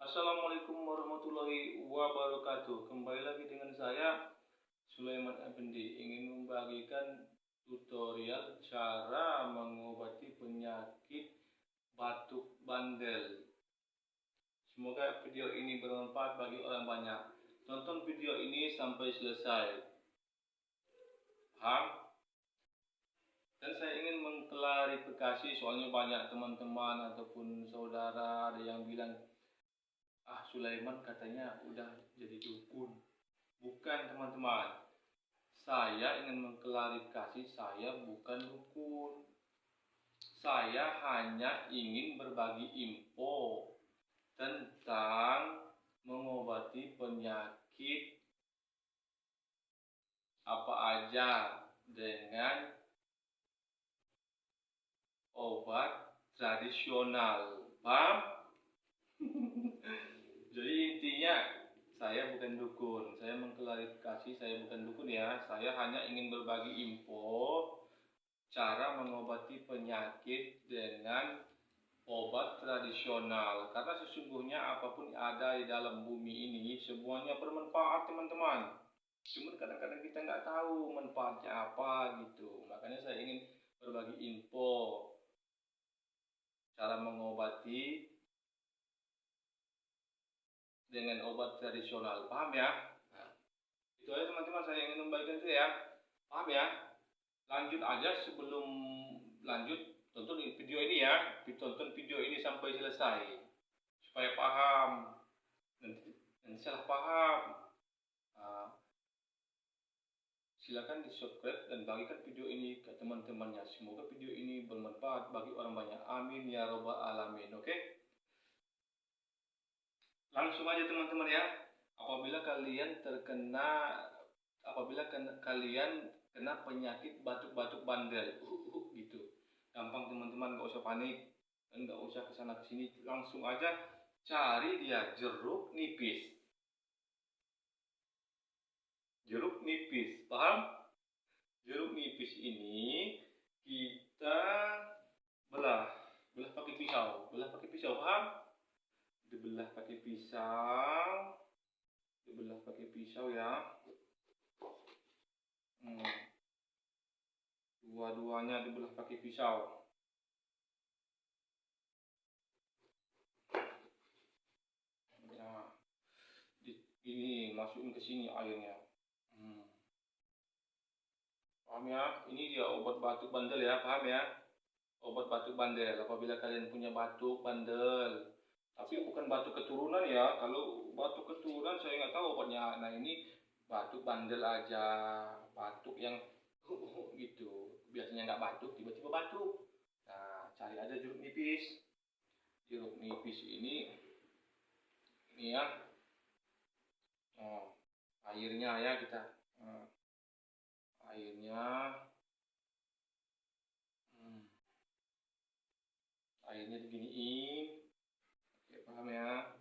Assalamualaikum warahmatullahi wabarakatuh. Kembali lagi dengan saya Sulaiman Effendi, ingin membagikan tutorial cara mengobati penyakit batuk bandel. Semoga video ini bermanfaat bagi orang banyak. Tonton video ini sampai selesai. Paham? Dan saya ingin mengklarifikasi, soalnya banyak teman-teman ataupun saudara ada yang bilang, Sulaiman katanya udah jadi dukun. Bukan, teman-teman. Saya ingin mengklarifikasi, saya bukan dukun. Saya hanya ingin berbagi info tentang mengobati penyakit apa aja dengan obat tradisional. Paham? Jadi intinya, saya bukan dukun. Saya mengklarifikasi, saya bukan dukun ya. Saya hanya ingin berbagi info cara mengobati penyakit dengan obat tradisional. Karena sesungguhnya apapun ada di dalam bumi ini semuanya bermanfaat, teman-teman. Cuma kadang-kadang kita nggak tahu manfaatnya apa gitu. Makanya saya ingin berbagi info cara mengobati dengan obat tradisional. Paham ya? Nah, itu aja teman-teman, saya ingin membagikan itu ya. Paham ya? Lanjut aja, sebelum lanjut tonton video ini ya. Tonton video ini sampai selesai supaya paham. Nanti salah paham. Nah, silakan di subscribe dan bagikan video ini ke teman-temannya. Semoga video ini bermanfaat bagi orang banyak. Amin ya robbal alamin. Oke? Langsung aja teman-teman ya. Apabila kalian kena penyakit batuk-batuk bandel, gitu. Gampang teman-teman, nggak usah panik dan nggak usah kesana kesini. Langsung aja cari dia jeruk nipis. Jeruk nipis, paham? Jeruk nipis ini kita belah pakai pisau, paham? Dibelah pakai pisau ya. Dua-duanya dibelah pakai pisau. Nah, ini masukin ke sini airnya. Paham ya? Ini dia obat batuk bandel ya, paham ya? Obat batuk bandel. Apabila kalian punya batuk bandel, tapi bukan batuk keturunan ya. Kalau batuk keturunan saya nggak tahu obatnya. Nah, ini batuk bandel aja, batuk yang gitu. Biasanya nggak batuk, tiba-tiba batuk. Nah, cari aja jeruk nipis. Jeruk nipis ini ya. Airnya ya kita. Airnya diginiin. Oke, paham ya?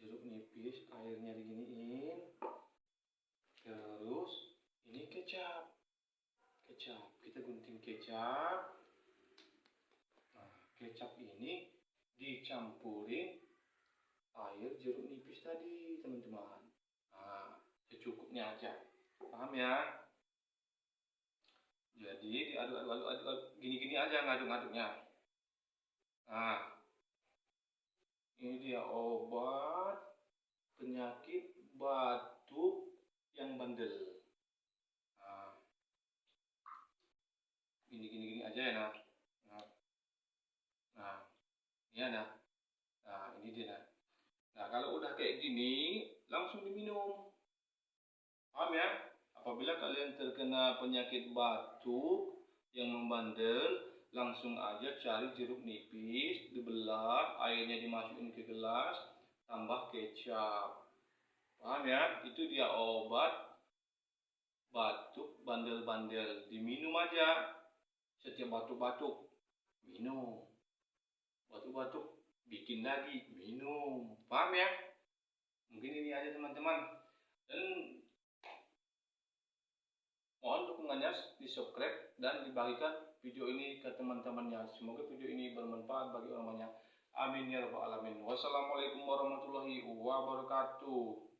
Jeruk nipis, airnya diginiin. Terus ini kecap, kita gunting kecap. Nah, kecap ini dicampurin air jeruk nipis tadi, teman-teman. Nah, secukupnya aja, paham ya? Jadi diaduk gini-gini aja, ngaduk-ngaduknya. Nah, ini dia obat penyakit batuk yang bandel. Nah, gini aja ya. Nah, ini ada. Nah, ini dia. Nah, kalau udah kayak gini, langsung diminum. Paham ya? Apabila kalian terkena penyakit batuk yang membandel, langsung aja cari jeruk nipis, dibelah, airnya dimasukin ke gelas, tambah kecap. Paham ya? Itu dia obat batuk bandel-bandel. Diminum aja. Setiap batuk-batuk, minum. Batuk-batuk, bikin lagi, minum. Paham ya? Mungkin ini aja teman-teman, dan mohon dukungannya di subscribe dan dibagikan video ini ke teman-temannya. Semoga video ini bermanfaat bagi orang banyak. Amin ya rabbal alamin. Wassalamualaikum warahmatullahi wabarakatuh.